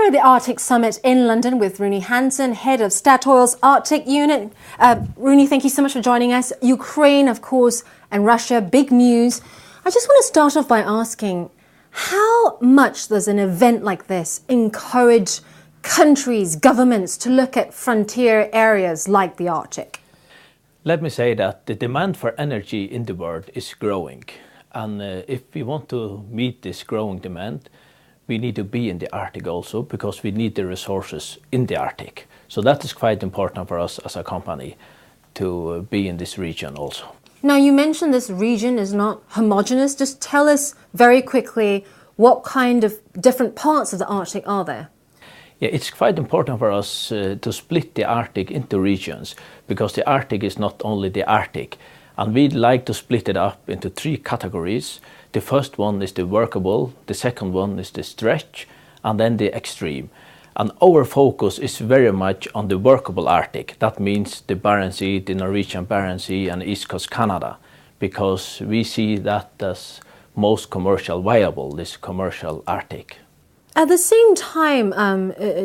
at the Arctic Summit in London with Rune Hansen, head of Statoil's Arctic unit. Rune, thank you so much for joining us. Ukraine, of course, and Russia, big news. I just want to start off by asking, how much does an event like this encourage countries, governments to look at frontier areas like the Arctic? Let me say that the demand for energy in the world is growing. And if we want to meet this growing demand, we need to be in the Arctic also, because we need the resources in the Arctic. So that is quite important for us as a company to be in this region also. Now, you mentioned this region is not homogeneous. Just tell us very quickly what kind of different parts of the Arctic are there? Yeah, it's quite important for us to split the Arctic into regions, because the Arctic is not only the Arctic. And we'd like to split it up into 3 categories. The first one is the workable, the second one is the stretch, and then the extreme. And our focus is very much on the workable Arctic. That means the Barents Sea, the Norwegian Barents Sea and East Coast Canada, because we see that as most commercial viable, this commercial Arctic. At the same time,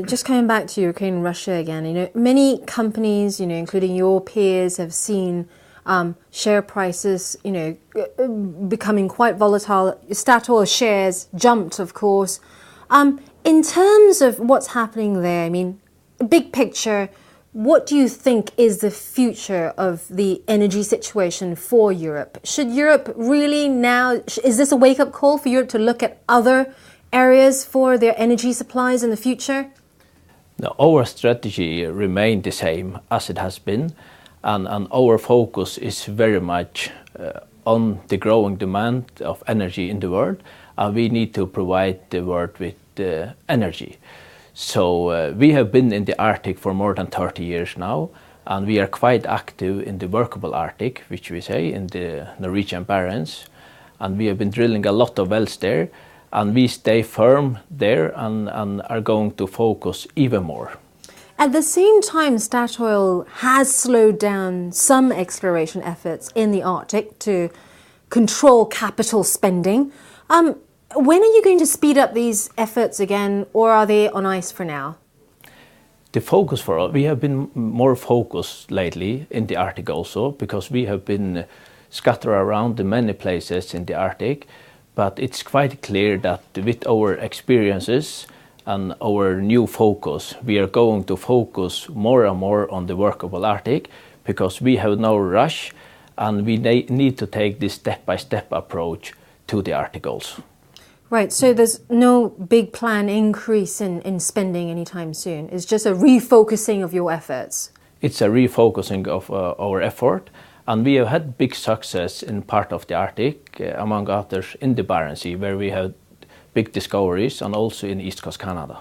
just coming back to Ukraine and Russia again, many companies, including your peers, have seen share prices, becoming quite volatile. Statoil shares jumped, of course. In terms of what's happening there, big picture, what do you think is the future of the energy situation for Europe? Should Europe really now, is this a wake-up call for Europe to look at other areas for their energy supplies in the future? No, our strategy remained the same as it has been. And our focus is very much on the growing demand of energy in the world, and we need to provide the world with energy. So we have been in the Arctic for more than 30 years now, and we are quite active in the workable Arctic, which we say, in the Norwegian Barents, and we have been drilling a lot of wells there, and we stay firm there and are going to focus even more. At the same time, Statoil has slowed down some exploration efforts in the Arctic to control capital spending. When are you going to speed up these efforts again, or are they on ice for now? The focus for us, we have been more focused lately in the Arctic also, because we have been scattered around in many places in the Arctic. But it's quite clear that with our experiences and our new focus, we are going to focus more and more on the workable Arctic, because we have no rush and we need to take this step-by-step approach to the Arctic also. Right, so there's no big plan increase in spending anytime soon. It's just a refocusing of your efforts. It's a refocusing of our effort, and we have had big success in part of the Arctic, among others in the Barents Sea, where we have big discoveries, and also in East Coast Canada.